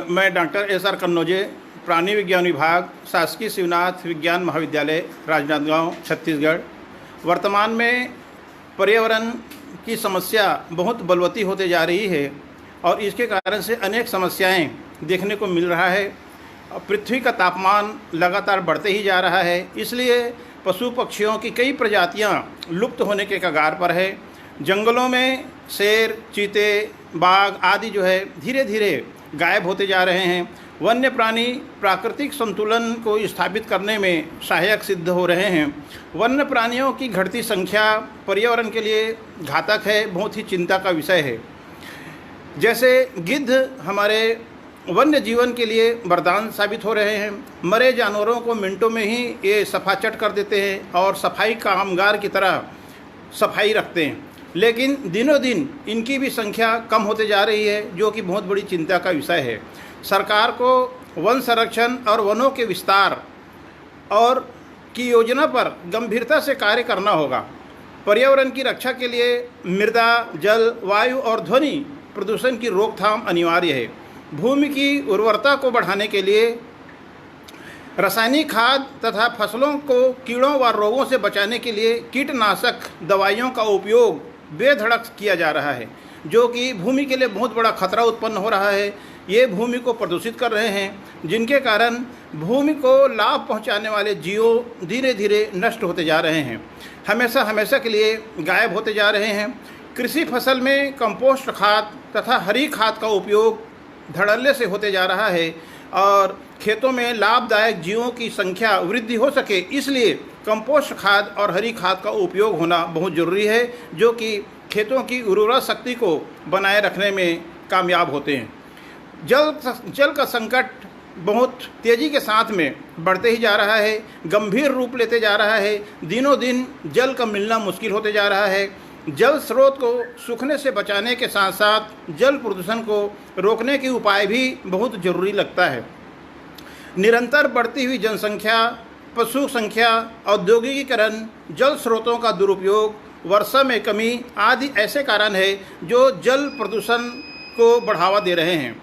मैं doctor SR. Kannauje, प्राणी विज्ञान विभाग, शासकीय शिवनाथ विज्ञान महाविद्यालय, राजनांदगांव, छत्तीसगढ़। वर्तमान में पर्यावरण की समस्या बहुत बलवती होते जा रही है और इसके कारण से अनेक समस्याएं देखने को मिल रहा है। पृथ्वी का तापमान लगातार बढ़ते ही जा रहा है, इसलिए पशु पक्षियों की कई प्रजातियां लुप्त होने के कगार पर है। जंगलों में शेर, चीते, बाघ आदि जो है धीरे धीरे गायब होते जा रहे हैं। वन्य प्राणी प्राकृतिक संतुलन को स्थापित करने में सहायक सिद्ध हो रहे हैं। वन्य प्राणियों की घटती संख्या पर्यावरण के लिए घातक है, बहुत ही चिंता का विषय है। जैसे गिद्ध हमारे वन्य जीवन के लिए वरदान साबित हो रहे हैं। मरे जानवरों को मिनटों में ही ये सफाचट कर देते हैं और सफाई कामगार की तरह सफाई रखते हैं, लेकिन दिनों दिन इनकी भी संख्या कम होते जा रही है, जो कि बहुत बड़ी चिंता का विषय है। सरकार को वन संरक्षण और वनों के विस्तार और की योजना पर गंभीरता से कार्य करना होगा। पर्यावरण की रक्षा के लिए मृदा, जल, वायु और ध्वनि प्रदूषण की रोकथाम अनिवार्य है। भूमि की उर्वरता को बढ़ाने के लिए रासायनिक खाद तथा फसलों को कीड़ों व रोगों से बचाने के लिए कीटनाशक दवाइयों का उपयोग बेधड़क किया जा रहा है, जो कि भूमि के लिए बहुत बड़ा खतरा उत्पन्न हो रहा है। ये भूमि को प्रदूषित कर रहे हैं, जिनके कारण भूमि को लाभ पहुंचाने वाले जीव धीरे धीरे नष्ट होते जा रहे हैं, हमेशा के लिए गायब होते जा रहे हैं। कृषि फसल में कंपोस्ट खाद तथा हरी खाद का उपयोग धड़ल्ले से होते जा रहा है और खेतों में लाभदायक जीवों की संख्या वृद्धि हो सके, इसलिए कंपोस्ट खाद और हरी खाद का उपयोग होना बहुत ज़रूरी है, जो कि खेतों की उर्वरा शक्ति को बनाए रखने में कामयाब होते हैं। जल का संकट बहुत तेज़ी के साथ में बढ़ते ही जा रहा है, गंभीर रूप लेते जा रहा है। दिनों दिन जल का मिलना मुश्किल होते जा रहा है। जल स्रोत को सूखने से बचाने के साथ साथ जल प्रदूषण को रोकने के उपाय भी बहुत ज़रूरी लगता है। निरंतर बढ़ती हुई जनसंख्या, पशु संख्या, औद्योगिकीकरण, जल स्रोतों का दुरुपयोग, वर्षा में कमी आदि ऐसे कारण है जो जल प्रदूषण को बढ़ावा दे रहे हैं।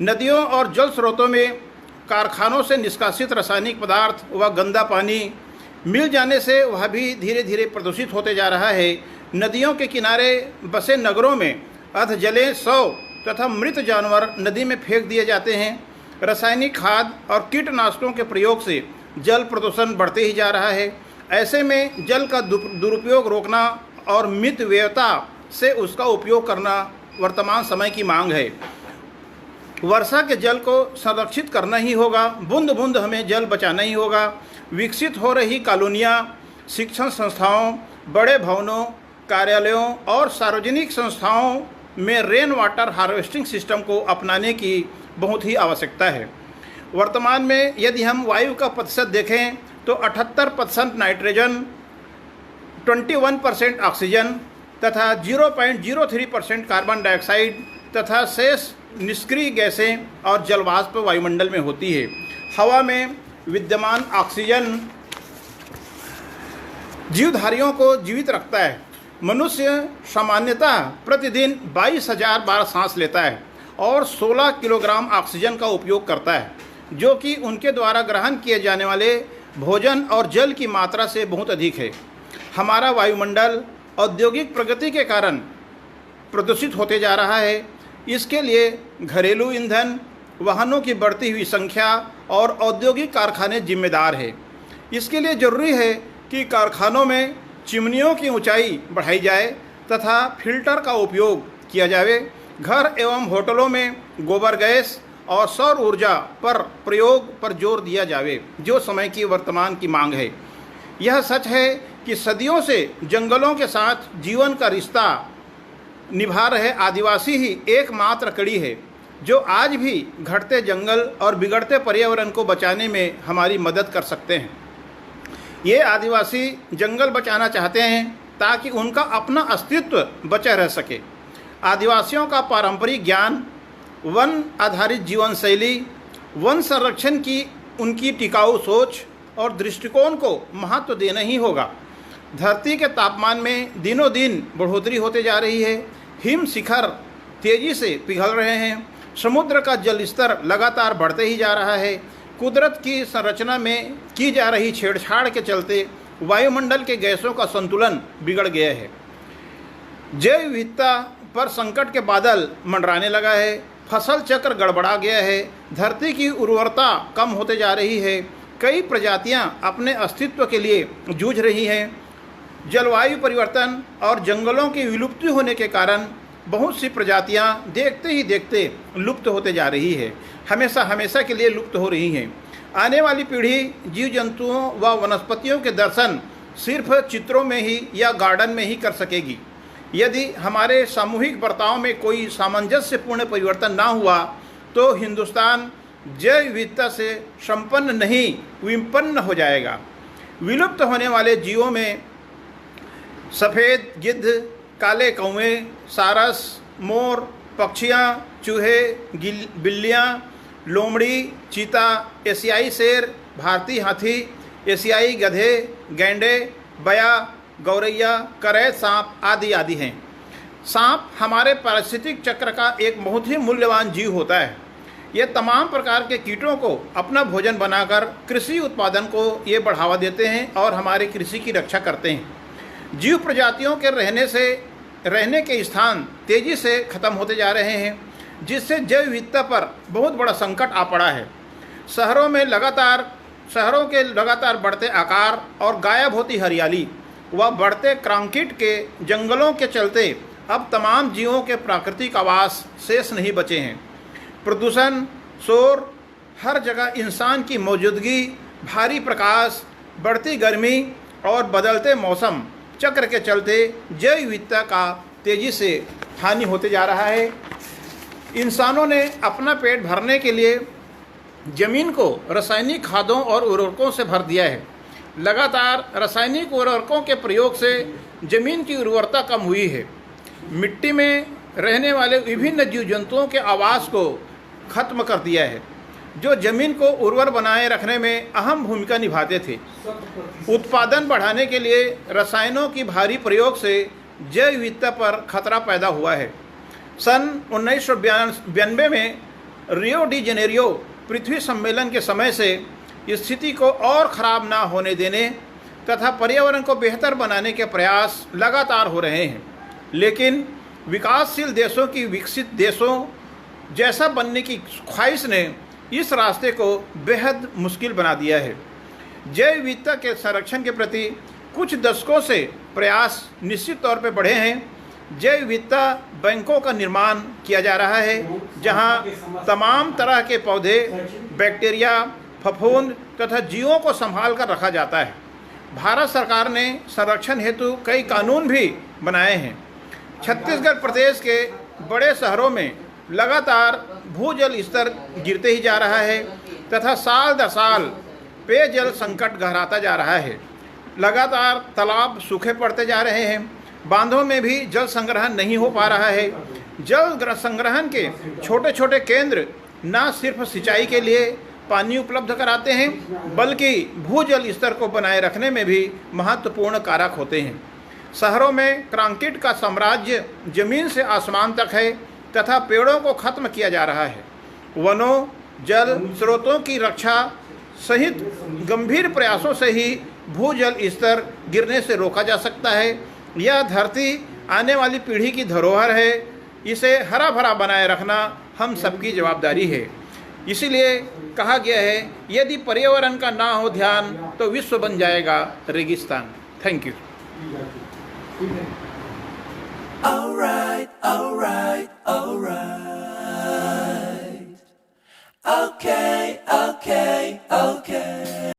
नदियों और जल स्रोतों में कारखानों से निष्कासित रासायनिक पदार्थ व गंदा पानी मिल जाने से वह भी धीरे धीरे प्रदूषित होते जा रहा है। नदियों के किनारे बसे नगरों में अधजले शव तथा मृत जानवर नदी में फेंक दिए जाते हैं। रासायनिक खाद और कीटनाशकों के प्रयोग से जल प्रदूषण बढ़ते ही जा रहा है। ऐसे में जल का दुरुपयोग रोकना और मितव्ययता से उसका उपयोग करना वर्तमान समय की मांग है। वर्षा के जल को संरक्षित करना ही होगा, बूंद बूंद हमें जल बचाना ही होगा। विकसित हो रही कॉलोनियाँ, शिक्षण संस्थाओं, बड़े भवनों, कार्यालयों और सार्वजनिक संस्थाओं में रेन वाटर हार्वेस्टिंग सिस्टम को अपनाने की बहुत ही आवश्यकता है। वर्तमान में यदि हम वायु का प्रतिशत देखें तो 78% नाइट्रोजन, 21% ऑक्सीजन तथा 0.03% कार्बन डाइऑक्साइड तथा शेष निष्क्रिय गैसें और जलवाष्प वायुमंडल में होती है। हवा में विद्यमान ऑक्सीजन जीवधारियों को जीवित रखता है। मनुष्य सामान्यतः प्रतिदिन 22,000 बार सांस लेता है और 16 किलोग्राम ऑक्सीजन का उपयोग करता है, जो कि उनके द्वारा ग्रहण किए जाने वाले भोजन और जल की मात्रा से बहुत अधिक है। हमारा वायुमंडल औद्योगिक प्रगति के कारण प्रदूषित होते जा रहा है। इसके लिए घरेलू ईंधन, वाहनों की बढ़ती हुई संख्या और औद्योगिक कारखाने जिम्मेदार है। इसके लिए ज़रूरी है कि कारखानों में चिमनियों की ऊंचाई बढ़ाई जाए तथा फिल्टर का उपयोग किया जाए। घर एवं होटलों में गोबर गैस और सौर ऊर्जा पर प्रयोग पर जोर दिया जाए, जो समय की वर्तमान की मांग है। यह सच है कि सदियों से जंगलों के साथ जीवन का रिश्ता निभा रहे आदिवासी ही एकमात्र कड़ी है, जो आज भी घटते जंगल और बिगड़ते पर्यावरण को बचाने में हमारी मदद कर सकते हैं। ये आदिवासी जंगल बचाना चाहते हैं ताकि उनका अपना अस्तित्व बचा रह सके। आदिवासियों का पारंपरिक ज्ञान, वन आधारित जीवन शैली, वन संरक्षण की उनकी टिकाऊ सोच और दृष्टिकोण को महत्व देना ही होगा। धरती के तापमान में दिनों दिन बढ़ोतरी होते जा रही है। हिम शिखर तेजी से पिघल रहे हैं। समुद्र का जल स्तर लगातार बढ़ते ही जा रहा है। कुदरत की संरचना में की जा रही छेड़छाड़ के चलते वायुमंडल के गैसों का संतुलन बिगड़ गया है। जैव विविधता पर संकट के बादल मंडराने लगा है। फसल चक्र गड़बड़ा गया है। धरती की उर्वरता कम होते जा रही है। कई प्रजातियां अपने अस्तित्व के लिए जूझ रही हैं। जलवायु परिवर्तन और जंगलों की विलुप्ति होने के कारण बहुत सी प्रजातियां देखते ही देखते लुप्त होते जा रही है, हमेशा के लिए लुप्त हो रही हैं। आने वाली पीढ़ी जीव जंतुओं व वनस्पतियों के दर्शन सिर्फ चित्रों में ही या गार्डन में ही कर सकेगी। यदि हमारे सामूहिक बर्ताव में कोई सामंजस्यपूर्ण परिवर्तन ना हुआ तो हिंदुस्तान जैव विविधता से संपन्न नहीं विपन्न हो जाएगा। विलुप्त होने वाले जीवों में सफ़ेद गिद्ध, काले कौवे, सारस, मोर, पक्षियाँ, चूहे, बिल्लियाँ, लोमड़ी, चीता, एशियाई शेर, भारतीय हाथी, एशियाई गधे, गैंडे, बया, गौरैया, करैत सांप आदि हैं। सांप हमारे पारिस्थितिक चक्र का एक बहुत ही मूल्यवान जीव होता है। ये तमाम प्रकार के कीटों को अपना भोजन बनाकर कृषि उत्पादन को ये बढ़ावा देते हैं और हमारे कृषि की रक्षा करते हैं। जीव प्रजातियों के रहने के स्थान तेज़ी से ख़त्म होते जा रहे हैं, जिससे जैव विविधता पर बहुत बड़ा संकट आ पड़ा है। शहरों के लगातार बढ़ते आकार और गायब होती हरियाली व बढ़ते कंक्रीट के जंगलों के चलते अब तमाम जीवों के प्राकृतिक आवास शेष नहीं बचे हैं। प्रदूषण, शोर, हर जगह इंसान की मौजूदगी, भारी प्रकाश, बढ़ती गर्मी और बदलते मौसम चक्र के चलते जैव विविधता का तेज़ी से हानि होते जा रहा है। इंसानों ने अपना पेट भरने के लिए ज़मीन को रासायनिक खादों और उर्वरकों से भर दिया है। लगातार रासायनिक उर्वरकों के प्रयोग से ज़मीन की उर्वरता कम हुई है। मिट्टी में रहने वाले विभिन्न जीव जंतुओं के आवास को खत्म कर दिया है, जो ज़मीन को उर्वर बनाए रखने में अहम भूमिका निभाते थे। उत्पादन बढ़ाने के लिए रसायनों की भारी प्रयोग से जैव विविधता पर खतरा पैदा हुआ है। सन 1992 में रियो डी जेनेरियो पृथ्वी सम्मेलन के समय से स्थिति को और ख़राब ना होने देने तथा पर्यावरण को बेहतर बनाने के प्रयास लगातार हो रहे हैं, लेकिन विकासशील देशों की विकसित देशों जैसा बनने की ख्वाहिश ने इस रास्ते को बेहद मुश्किल बना दिया है। जैव विविधता के संरक्षण के प्रति कुछ दशकों से प्रयास निश्चित तौर पर बढ़े हैं। जैव विविधता बैंकों का निर्माण किया जा रहा है, जहां तमाम तरह के पौधे, बैक्टीरिया, फफूंद तथा जीवों को संभाल कर रखा जाता है। भारत सरकार ने संरक्षण हेतु कई कानून भी बनाए हैं। छत्तीसगढ़ प्रदेश के बड़े शहरों में लगातार भूजल स्तर गिरते ही जा रहा है तथा साल दर साल पेयजल संकट गहराता जा रहा है। लगातार तालाब सूखे पड़ते जा रहे हैं। बांधों में भी जल संग्रहण नहीं हो पा रहा है। जल संग्रहण के छोटे छोटे केंद्र न सिर्फ सिंचाई के लिए पानी उपलब्ध कराते हैं, बल्कि भूजल स्तर को बनाए रखने में भी महत्वपूर्ण कारक होते हैं। शहरों में कंक्रीट का साम्राज्य जमीन से आसमान तक है तथा पेड़ों को खत्म किया जा रहा है। वनों, जल स्रोतों की रक्षा सहित गंभीर प्रयासों से ही भूजल स्तर गिरने से रोका जा सकता है। यह धरती आने वाली पीढ़ी की धरोहर है। इसे हरा भरा बनाए रखना हम सबकी जवाबदारी है। इसीलिए कहा गया है, यदि पर्यावरण का ना हो ध्यान तो विश्व बन जाएगा रेगिस्तान। Thank you.